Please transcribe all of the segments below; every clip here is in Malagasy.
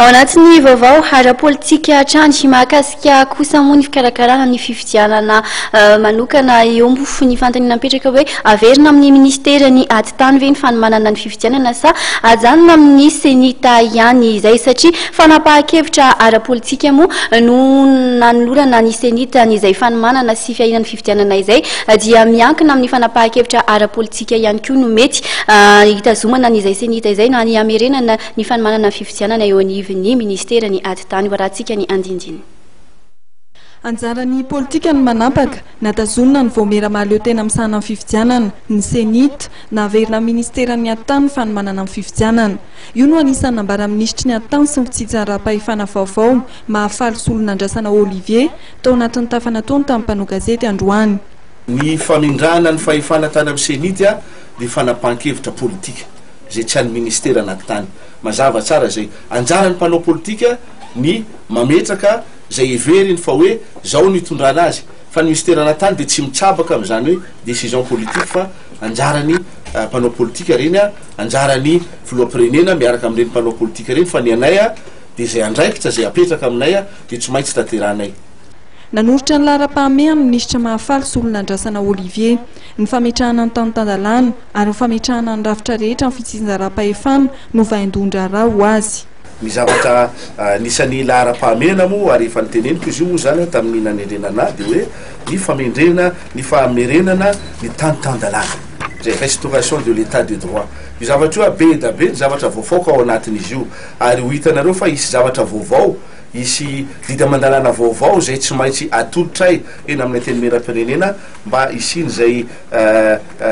Ao anatin'ny vaovao ara-politika hatrany mahakasika kosa moa ny fikarakarana ny fifidianana manokana eo ambofiny fantaniana mipetraka hoe averina amin'ny ministerany Atitany ve ny fanomanana ny fifidianana sa ajanona amin'ny senita ihany izay satria fanapahan-kevitra ara-politika moa no nanolorana ny senitany izay fanomanana sy fiainana fifidianana izay dia miankina amin'ny fanapahan-kevitra ara-politika ihany koa no mety hitazomana n'izay senita izay na ny amerenana ny fanomanana ny fifidianana eo anivon'ny ministerany Atitany waratsika ny andindiny. Anjaran'ny politika ny manapaka natazonina ny voamera mahaleontena misahana amin'ny fifidianana ny senita na averina ministerany Atitany fanomanana amin'ny fifidianana. Io no anisan'ny nambaran'ny minisitry ny Atitany sy ny finjinjaram-pahefana vaovao mahafaly solon'andrasana Olivier tao anatin'ny tafanataony tamin'ny mpanao gazety Anjaran'ny. Ny famindrana ny fahefana tany amin'ny senita dia fanapahan-kevitra politika zay tsy any ministerany Atitany. Mazava tsara zay anjaran'ny mpanao politika ny mametraka zay everiny fa hoe zao ny itondrana azy fa ny ministerany Atitany dia tsy mitsabaka amin'izany hoe décision politique fa anjarany mpanao politika reny anjarany filoham-pirenena miaraka amin'ireny mpanao politika reny fa ny anay dia zay andraikitra zay apetraka aminay dia tsy maintsy tanteranay. Nanoritra ny lara-pahamehana ny minisitra mahafaly solon'andrasana Olivier ny fametrahana ny tany-tandalana ary ny fametrahana ny rafitra rehetra ny finjinjaram-pahefana no vaindondra raha ho azy. Ny zavatra nisan'ny lara-pahamehana moa ary efa niteneniko izy io moa zany tamin'ny nanendrenana dia hoe ny famendrena ny famerenana ny tany-tandalana zay restauration de l'état de droit. Io zavatra io be da be ny zavatra voafaoka ao anatin'izy io ary ho hitanareo fa isy zavatra vaovao isy dida mandalana vaovao zay tsy maintsy atolotray eny amin'ny teny meram-pirenena mba isiny zay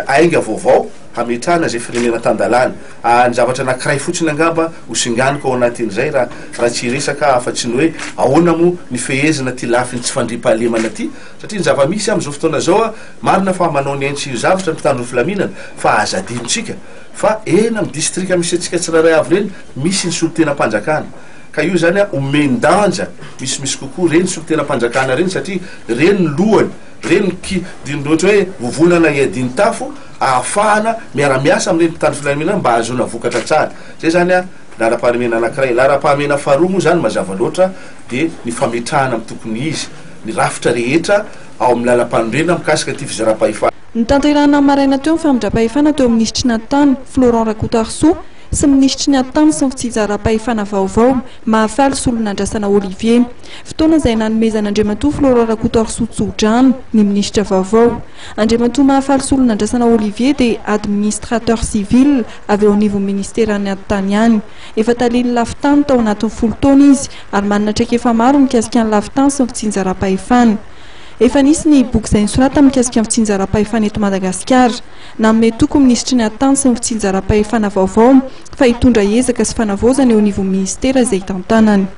ainga vaovao hametrahana zay firenena tandalana. Ny zavatra anankiray fotsiny angamba hosinganiko ao anatin'izay raha tsy resaka afa-tsy ny hoe ahoana moa ny fehezana ty lafiny tsy fandriam-pahalemana ty satria ny zava-misy amin'izao fotoana zao marina fa manao ny aintsy zavatra ny mpitandro filaminana fa azadinontsika fa ena amin'ny distrika misy antsika tsiraray avy reny misy ny solon-tenam-panjakana ka io zany omendanja misy kokoa reny solon-tenam-panjakana reny satria reny ny lohany reny ohatra hoe vovonana iadiny tafo ahafahana miara-miasa amin'ireny mpitandro filaminana mba ahazoana vokatra tsara. Zay zany lara-pahamehana anankiray. Lara-pahamehana faharoa moa zany mazava loatra dia ny fametrahana amin'ny tokony izy ny rafitra rehetra ao amin'ny lalam-panorena mikasika ty fizaram-pahefana. Ny tanterahana maraina teo ny famindram-pahefana teo amin'ny minisitry ny Atitany Florent Rakotarso sy minisitry ny Atitany sy ny finjinjaram-pahefana vaovao mahafaly solon'andrasana Olivier. Fotoana izay nanomezana Andriamatoa Florent Rakotarso tsodrano ny minisitra vaovao. Andriamatoa mahafaly solon'andrasana Olivier dia administrateur civil avy eo anivon'ny ministerany Atitany ihany. Efa taliny lafitany tao anatin'ny 10 taona izy ary manana traikefa maro mikasika ny lafitany sy ny finjinjaram-pahefana. Efa nisy ny boky izay nisorata mikasika ny finjinjaram-pahefana eto Madagasikara. Nanome toko minisitry ny Atitany sy ny finjinjaram-pahefana vaovao fa hitondra ezaka sy fanavaozana eo anivon'ny ministera izay tantanany.